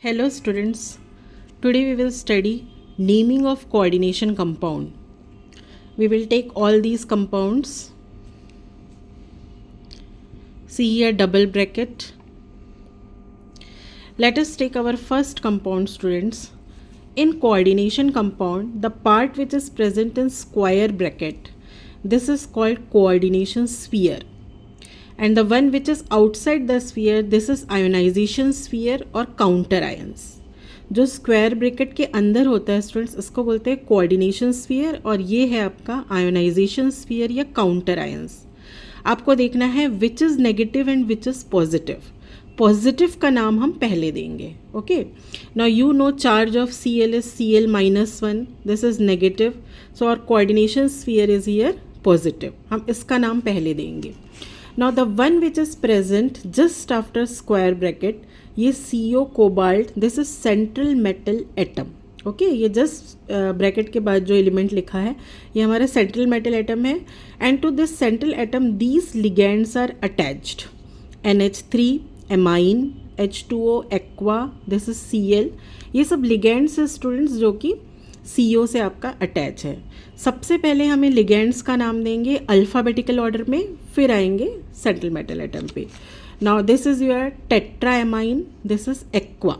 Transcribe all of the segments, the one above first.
Hello students, today we will study naming of coordination compound. We will take all these compounds. See here double bracket. Let us take our first compound students. In coordination compound, the part which is present in square bracket, this is called coordination sphere. And the one which is outside the sphere, this is ionization sphere और counter ions. जो square bracket के अंदर होता है students, इसको बोलते हैं coordination sphere, और ये है आपका आयोनाइजेशन स्फीयर या काउंटर आयंस. आपको देखना है which is negative and which is positive. Positive का नाम हम पहले देंगे. Okay, now you know charge of Cl is Cl-1, this is negative, so our coordination sphere is here positive. हम इसका नाम पहले देंगे. Now the one which is present just after square bracket, ये CO cobalt, this is central metal atom. Okay, ये just bracket के बाद जो एलिमेंट लिखा है ये हमारा सेंट्रल मेटल एटम है. And to this central atom these ligands are attached. NH3 amine, H2O aqua, this is Cl. ये सब लिगेंड्स है स्टूडेंट्स जो कि CO से आपका अटैच है. सबसे पहले हमें लिगेंड्स का नाम देंगे अल्फ़ाबेटिकल ऑर्डर में, फिर आएंगे सेंट्रल मेटल एटम पे. Now this is your tetraamine, this is aqua.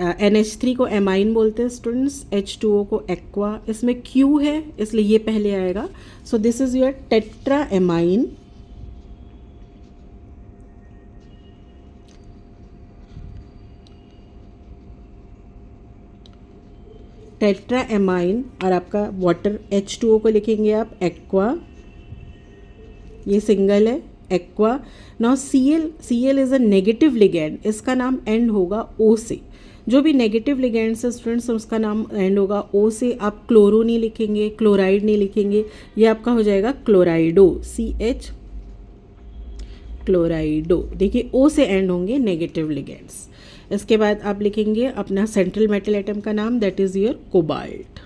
NH3 को एमाइन बोलते हैं स्टूडेंट्स, H2O को एक्वा. इसमें Q है इसलिए ये पहले आएगा. So this is your tetraamine. Tetraamine और आपका वाटर H2O को लिखेंगे आप एक्वा, ये सिंगल है aqua. Now Cl is a negative ligand, इसका नाम एंड होगा O से. जो भी नेगेटिव लिगेंड्स है स्टूडेंट्स उसका नाम एंड होगा O से. आप क्लोरो नहीं लिखेंगे, क्लोराइड नहीं लिखेंगे, ये आपका हो जाएगा क्लोराइडो, CH क्लोराइडो. देखिए O से एंड होंगे नेगेटिव लिगेंड्स. इसके बाद आप लिखेंगे अपना सेंट्रल मेटल एटम का नाम, that is your cobalt.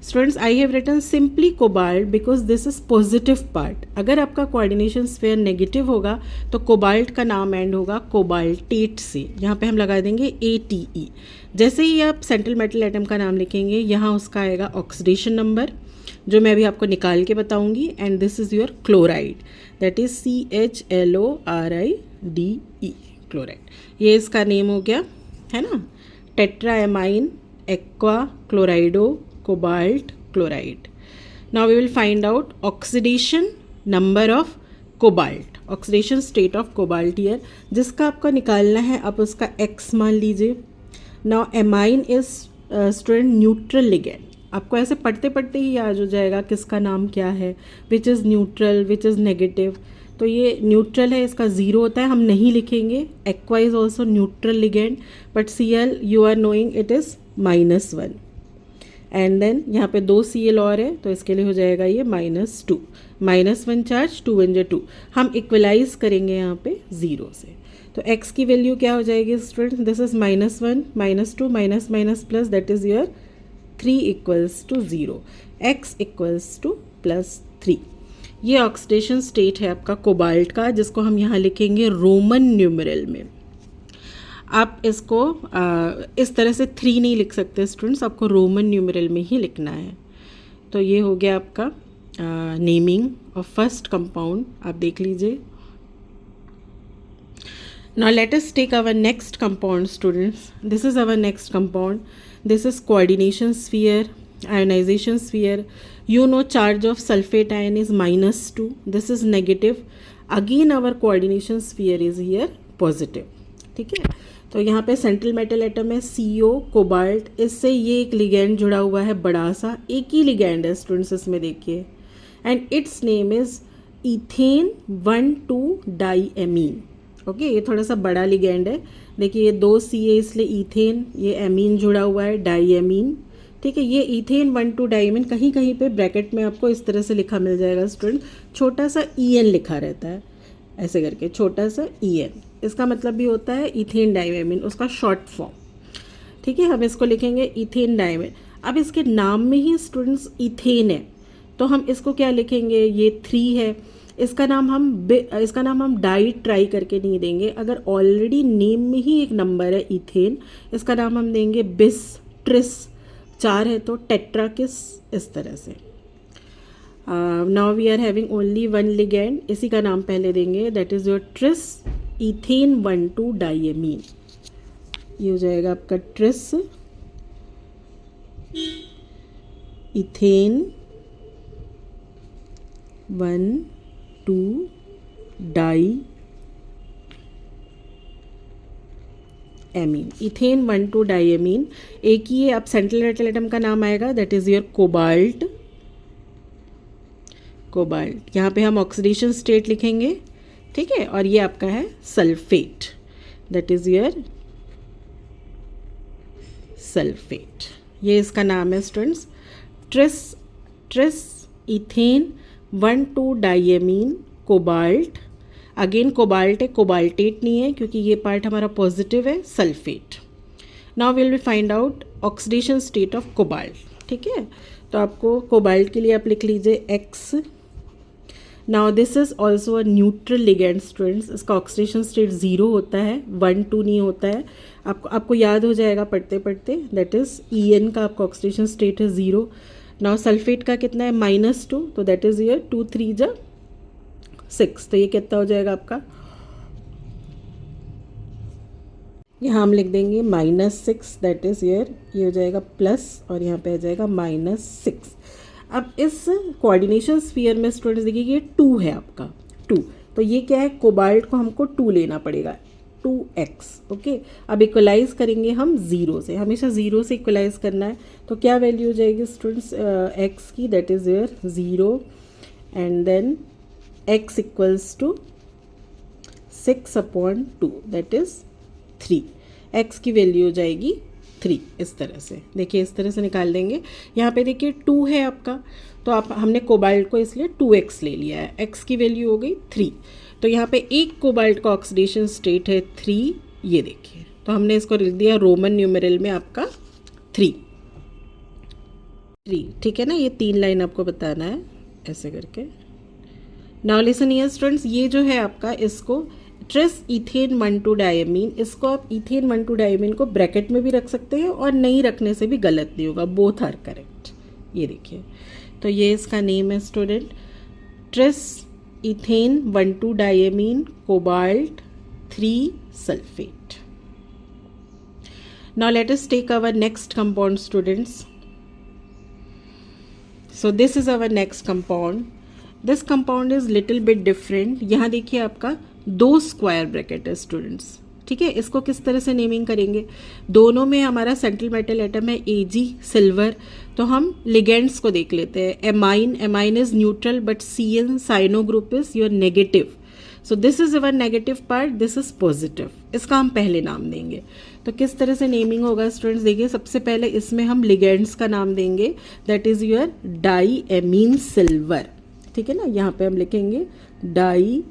Students, I have written simply cobalt because this is positive part. अगर आपका कोऑर्डिनेशन स्फीयर नेगेटिव होगा तो कोबाल्ट का नाम एंड होगा कोबाल्टेट से. यहाँ पे हम लगा देंगे ATE. जैसे ही आप सेंट्रल मेटल एटम का नाम लिखेंगे यहाँ उसका आएगा ऑक्सीडेशन नंबर जो मैं अभी आपको निकाल के बताऊंगी. And this is your chloride, that is CHLORIDE chloride. ये इसका नेम हो गया है ना, टेट्राएमाइन, aqua, क्लोराइडो, cobalt, chloride. Now we will find out oxidation number of cobalt, oxidation state of cobalt year, जिसका आपका निकालना है. आप उसका X मान लीजिए. Now amine is student neutral ligand. आपको ऐसे पढ़ते पढ़ते ही याद हो जाएगा किसका नाम क्या है, which is neutral, which is negative. तो ये न्यूट्रल है, इसका ज़ीरो होता है, हम नहीं लिखेंगे. Aqua is also neutral ligand, but Cl you are knowing it is -1. And then यहाँ पे 2 Cl और है तो इसके लिए हो जाएगा ये -2. -1 चार्ज, 2 × 2. हम इक्वलाइज करेंगे यहाँ पे 0 से. तो x की वैल्यू क्या हो जाएगी student, this is -1 -2 minus plus, that is your 3 = 0. x = +3. ये ऑक्सीडेशन स्टेट है आपका कोबाल्ट का, जिसको हम यहाँ लिखेंगे रोमन न्यूमरल में. आप इसको इस तरह से 3 नहीं लिख सकते स्टूडेंट्स, आपको रोमन न्यूमरल में ही लिखना है. तो ये हो गया आपका नेमिंग ऑफ फर्स्ट कंपाउंड. आप देख लीजिए. Now let us take our next compound students. This is our next compound. This is coordination sphere, ionization sphere. You know charge of sulfate ion is -2, this is negative. Again our coordination sphere is here positive. ठीक है, तो यहाँ पे central metal atom है CO cobalt. इससे ये एक ligand जुड़ा हुआ है बड़ा सा, एक ही लिगेंड है स्टूडेंट्स इसमें देखिए, and its name is ethane 1,2-डाईएमीन. ओके, ये थोड़ा सा बड़ा लिगेंड है. देखिए ये 2 C है इसलिए इथेन, ये एमीन जुड़ा हुआ है डाईएमीन. ठीक है, ये इथेन 1,2-डाईएमीन. कहीं कहीं पे ब्रैकेट में आपको इस तरह से लिखा मिल जाएगा स्टूडेंट, छोटा सा EN लिखा रहता है ऐसे करके, छोटा सा EN. इसका मतलब भी होता है इथेन डाईएमीन, उसका शॉर्ट फॉर्म. ठीक है, हम इसको लिखेंगे इथेन डाईएमीन. अब इसके नाम में ही स्टूडेंट्स इथेन है तो हम इसको क्या लिखेंगे, ये 3 है इसका नाम हम डाई ट्राई करके नहीं देंगे। अगर ऑलरेडी नेम में ही एक नंबर है इथेन, इसका नाम हम देंगे बिस, ट्रिस, 4 है तो टेट्राकिस, इस तरह से। Now we are having only one ligand, इसी का नाम पहले देंगे, that is your tris ethane 1,2 diamine. ये हो जाएगा आपका tris ethane 1,2 diamine, ethane 1,2 diamine. एक ही है, अब सेंट्रल मेटल एटम का नाम आएगा, that is your cobalt. Cobalt, यहाँ पे हम ऑक्सीडेशन स्टेट लिखेंगे, ठीक है, और ये आपका है sulphate, that is your sulphate. ये इसका नाम है students, tris ethane 1,2 diamine cobalt. Again cobalt है, कोबाल्टेट नहीं है क्योंकि ये पार्ट हमारा पॉजिटिव है, sulphate. Now will we find out oxidation state of cobalt, ठीक है। तो आपको कोबाल्ट के लिए आप लिख लीजिए X। Now this is also a neutral ligand students, इसका ऑक्सीडेशन स्टेट 0 होता है, 1,2 नहीं होता है। आपको याद हो जाएगा पढ़ते पढ़ते, दैट इज En का आपका ऑक्सीडेशन स्टेट है 0। नाउ सल्फेट का कितना है -2, तो दैट इज ईयर 2 3 जा 6, तो ये कितना हो जाएगा आपका, यहाँ हम लिख देंगे -6, दैट इज ईयर ये हो जाएगा प्लस, और यहाँ पे आ जाएगा -6। अब इस कोऑर्डिनेशन स्फीयर में स्टूडेंट्स देखिए ये 2 है आपका, 2, तो ये क्या है, कोबाल्ट को हमको 2 लेना पड़ेगा, 2x, ओके। अब इक्वलाइज करेंगे हम 0 से, हमेशा 0 से इक्वलाइज करना है। तो क्या वैल्यू हो जाएगी स्टूडेंट्स x की, दैट इज ईयर 0, and then x equals to 6/2, that is 3। x की वैल्यू हो जाएगी 3, इस तरह से देखिए, इस तरह से निकाल देंगे। यहाँ पे देखिए 2 है आपका, तो हमने कोबाल्ट को इसलिए 2x ले लिया है, x की वैल्यू हो गई 3। तो यहाँ पे एक कोबाल्ट का ऑक्सीडेशन स्टेट है 3, ये देखिए, तो हमने इसको लिख दिया रोमन न्यूमेरल में आपका 3, ठीक है ना। ये 3 लाइन आपको बताना है ऐसे करके। नाउ लिसन हियर स्टूडेंट्स, ये जो है आपका, इसको ट्रिस इथेन 1,2 डाइएमीन, इसको आप इथेन 1,2 डाइएमीन को ब्रैकेट में भी रख सकते हैं और नहीं रखने से भी गलत नहीं होगा, बोथ आर करेक्ट। ये देखिए, तो ये इसका नेम है student, tris ethane 1,2 diamine cobalt 3 sulphate. Now let us take our next compound students. So this is our next compound. This compound is little bit different. यहाँ देखिए आपका 2 स्क्वायर ब्रैकेट है स्टूडेंट्स, ठीक है। इसको किस तरह से नेमिंग करेंगे, दोनों में हमारा सेंट्रल मेटल एटम है Ag सिल्वर। तो हम लिगेंड्स को देख लेते हैं। Amine is neutral but Cn cyano group is your negative, so this is our negative part, this is positive. इसका हम पहले नाम देंगे। तो किस तरह से नेमिंग होगा स्टूडेंट्स, देखिए सबसे पहले इसमें हम लिगेंड्स का नाम देंगे, that is your diamine silver, ठीक है ना। यहाँ पे हम लिखेंगे डाई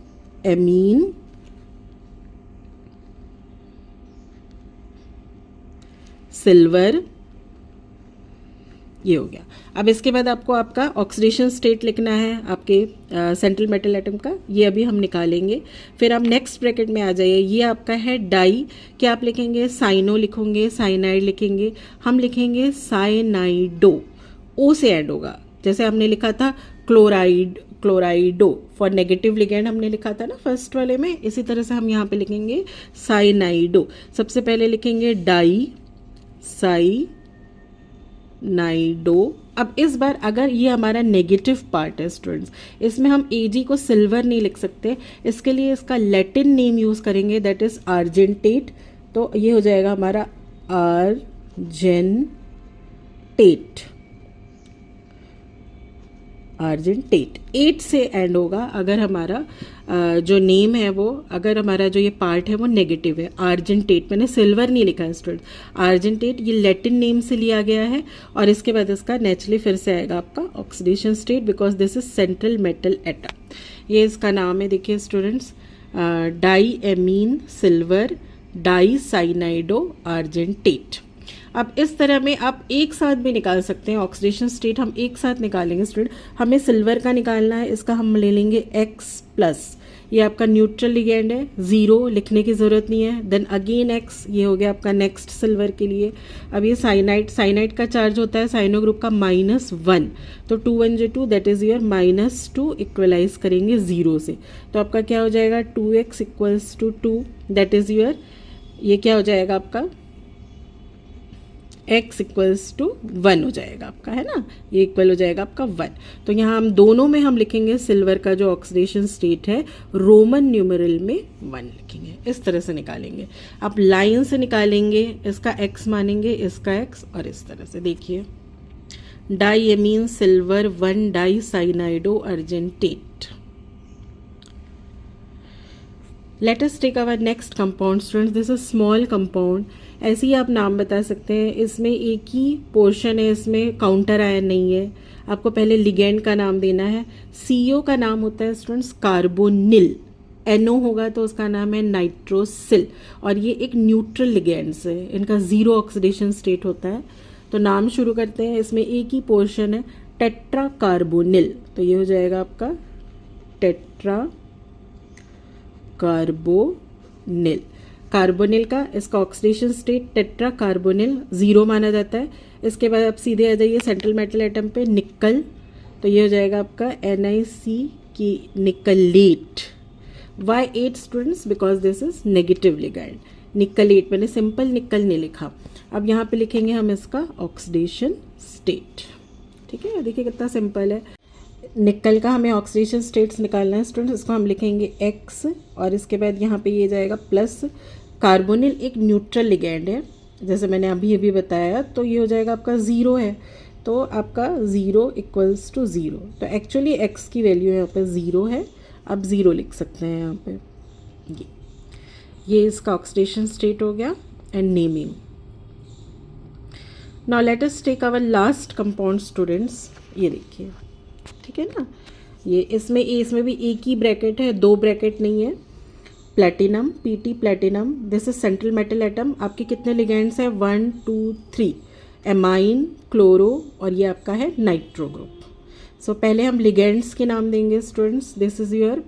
एमीन सिल्वर, ये हो गया। अब इसके बाद आपको आपका ऑक्सीडेशन स्टेट लिखना है आपके सेंट्रल मेटल एटम का, ये अभी हम निकालेंगे। फिर आप नेक्स्ट ब्रैकेट में आ जाइए, ये आपका है डाई, क्या आप लिखेंगे, साइनो लिखोगे, साइनाइड लिखेंगे, हम लिखेंगे साइनाइडो, ओ से एंड होगा। जैसे हमने लिखा था क्लोराइडो फॉर नेगेटिव लिगेंड हमने लिखा था ना फर्स्ट वाले में, इसी तरह से हम यहाँ पे लिखेंगे साइनाइडो। सबसे पहले लिखेंगे डाई साइनाइडो। अब इस बार अगर ये हमारा नेगेटिव पार्ट है स्टूडेंट्स, इसमें हम Ag को सिल्वर नहीं लिख सकते, इसके लिए इसका लैटिन नेम यूज़ करेंगे, दैट इज आर्जेंटेट। तो ये हो जाएगा हमारा आर्जेंटेट 8 से एंड होगा अगर हमारा जो नेम है वो, अगर हमारा जो ये पार्ट है वो नेगेटिव है। आर्जेंटेट, मैंने सिल्वर नहीं लिखा है स्टूडेंट, आर्जेंटेट ये लैटिन नेम से लिया गया है। और इसके बाद इसका नेचुरली फिर से आएगा आपका oxidation state, because this is central metal atom. ये इसका नाम है, देखिए students, diamine silver dicyanido argentate. अब इस तरह में आप एक साथ भी निकाल सकते हैं, ऑक्सीडेशन स्टेट हम एक साथ निकालेंगे स्टूडेंट। हमें सिल्वर का निकालना है, इसका हम ले लेंगे X प्लस, ये आपका न्यूट्रल लिगेंड है, ज़ीरो लिखने की ज़रूरत नहीं है। देन अगेन X, ये हो गया आपका नेक्स्ट सिल्वर के लिए। अब ये साइनाइड का चार्ज होता है साइनो ग्रुप का -1, तो 2 1 2 दैट इज़ योर -2, इक्वलाइज करेंगे ज़ीरो से, तो आपका क्या हो जाएगा 2x equals to 2, that is your, ये क्या हो जाएगा आपका x इक्वल्स टू 1 हो जाएगा आपका, है ना, ये इक्वल हो जाएगा आपका 1। तो यहाँ हम दोनों में हम लिखेंगे सिल्वर का जो ऑक्सीडेशन स्टेट है रोमन न्यूमरल में 1 लिखेंगे, इस तरह से निकालेंगे। आप लाइन से निकालेंगे, इसका x मानेंगे, इसका x, और इस तरह से देखिए diamine silver 1 dicyanido argentate. Let us take our next compound students, this is small compound, ऐसे ही आप नाम बता सकते हैं। इसमें एक ही पोर्शन है, इसमें काउंटर आयन नहीं है, आपको पहले लिगेंड का नाम देना है। CO का नाम होता है स्टूडेंट्स कार्बोनिल, NO होगा तो उसका नाम है नाइट्रोसिल, और ये एक न्यूट्रल लिगेंड्स है, इनका ज़ीरो ऑक्सीडेशन स्टेट होता है। तो नाम शुरू करते हैं, इसमें एक ही पोर्शन है टेट्रा कार्बोनिल, तो ये हो जाएगा आपका टेट्रा कार्बोनिल। कार्बोनिल का इसका oxidation state tetra carbonyl zero माना जाता है। इसके बाद आप सीधे आ जाइए सेंट्रल मेटल एटम पे, निकल, तो ये हो जाएगा आपका NiC की nickelate. Why 8 students, because this is negative ligand, nickelate, मैंने सिंपल निकल नहीं लिखा। अब यहाँ पे लिखेंगे हम इसका ऑक्सीडेशन स्टेट, ठीक है, देखिए कितना सिंपल है। निकल का हमें ऑक्सीडेशन स्टेट्स निकालना है स्टूडेंट्स, इसको हम लिखेंगे X, और इसके बाद यहाँ पे ये जाएगा प्लस। कार्बोनिल एक न्यूट्रल लिगैंड है, जैसे मैंने अभी बताया, तो ये हो जाएगा आपका ज़ीरो है, तो आपका ज़ीरो इक्वल्स टू ज़ीरो, तो एक्चुअली X की वैल्यू यहाँ पे ज़ीरो है, आप ज़ीरो लिख सकते हैं यहाँ पे। ये इसका ऑक्सीडेशन स्टेट हो गया and naming. Now let us take our last compound students, ये देखिए, ठीक है ना, ये इसमें भी एक ही ब्रैकेट है, दो ब्रैकेट नहीं है। Platinum, Pt platinum, this is central metal atom. आपके कितने लिगेंड्स हैं 1 2 3, एमाइन, क्लोरो, और ये आपका है नाइट्रो ग्रुप। सो पहले हम लिगेंड्स के नाम देंगे students, this is your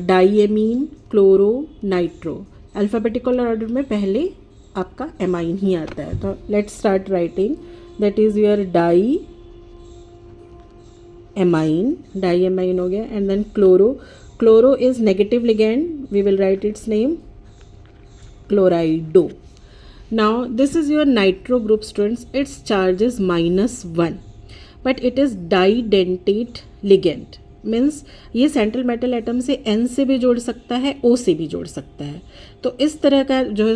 diamine, chloro, nitro. Alphabetical order में पहले आपका एमाइन ही आता है, तो let's start writing, that is your diamine, diamine हो गया, and then chloro. Chloro is negative ligand, we will write its name chlorido. Now this is your nitro group students, its charge is -1, but it is didentate ligand, means ये central metal atom से N से भी जोड़ सकता है, O से भी जोड़ सकता है। तो इस तरह का जो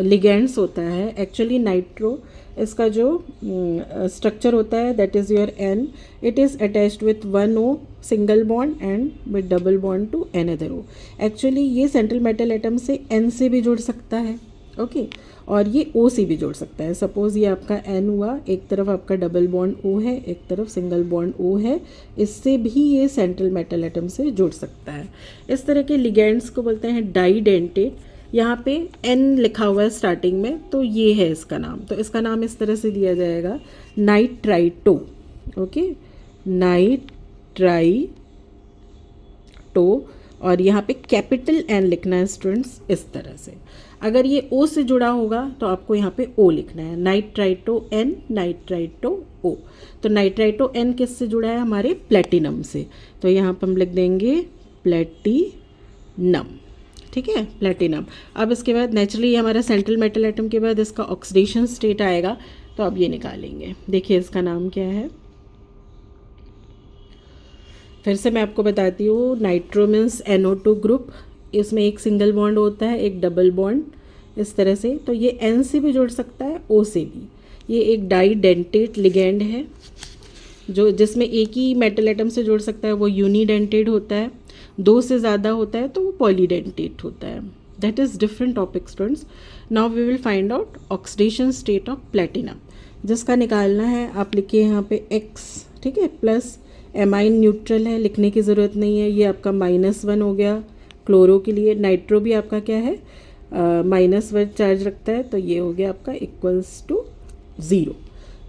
लिगेंड्स होता है, एक्चुअली नाइट्रो, इसका जो स्ट्रक्चर होता है that is your N, it is attached with 1 O single bond and with double bond to another O। Actually ये सेंट्रल मेटल एटम से N से भी जुड़ सकता है, ओके, और ये O से भी जुड़ सकता है। सपोज़ ये आपका N हुआ, एक तरफ आपका डबल बॉन्ड O है, एक तरफ सिंगल बॉन्ड O है, इससे भी ये सेंट्रल मेटल एटम से जुड़ सकता है। इस तरह के लिगेंड्स को बोलते हैं डाईडेंटेट। यहाँ पे N लिखा हुआ है स्टार्टिंग में, तो ये है इसका नाम, तो इसका नाम इस तरह से लिया जाएगा नाइट्राइटो, ओके, नाइट्राइटो, और यहाँ पे कैपिटल N लिखना है स्टूडेंट्स इस तरह से। अगर ये O से जुड़ा होगा तो आपको यहाँ पे O लिखना है, नाइट्राइटो N, नाइट्राइटो O। तो नाइट्राइटो N किससे जुड़ा है, हमारे प्लेटिनम से, तो यहाँ पर हम लिख देंगे प्लेटिनम, ठीक है, प्लेटिनम। अब इसके बाद नेचुरली हमारा सेंट्रल मेटल एटम के बाद इसका ऑक्सीडेशन स्टेट आएगा, तो अब ये निकालेंगे। देखिए इसका नाम क्या है, फिर से मैं आपको बताती हूँ। नाइट्रो मीन्स NO2 ग्रुप, इसमें एक सिंगल बॉन्ड होता है, एक डबल बॉन्ड, इस तरह से। तो ये N से भी जुड़ सकता है, O से भी। ये एक डाईडेंटेट लिगेंड है, जो जिसमें एक ही मेटल एटम से जुड़ सकता है वो यूनिडेंटेड होता है, दो से ज़्यादा होता है तो वो पॉलीडेंटेट होता है। That is different topic students. Now we will find out oxidation state of platinum, जिसका निकालना है। आप लिखिए यहाँ पे X, ठीक है, प्लस एमाइन न्यूट्रल है, लिखने की ज़रूरत नहीं है, ये आपका -1 हो गया क्लोरो के लिए। नाइट्रो भी आपका क्या है, माइनस वन चार्ज रखता है, तो ये हो गया आपका इक्वल्स टू 0।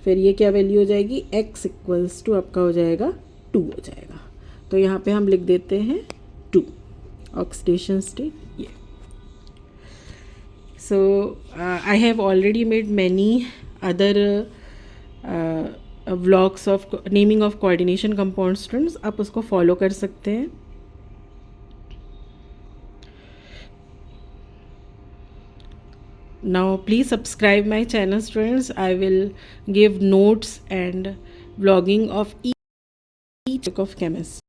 फिर ये क्या वैल्यू हो जाएगी, x इक्वल्स टू आपका हो जाएगा 2 हो जाएगा। तो यहाँ पे हम लिख देते हैं 2 ऑक्सीडेशन स्टेट ये। So I have already made many other vlogs of naming of coordination compound students, आप उसको follow कर सकते हैं। Now please subscribe my channel students. I will give notes and vlogging of each of chemistry.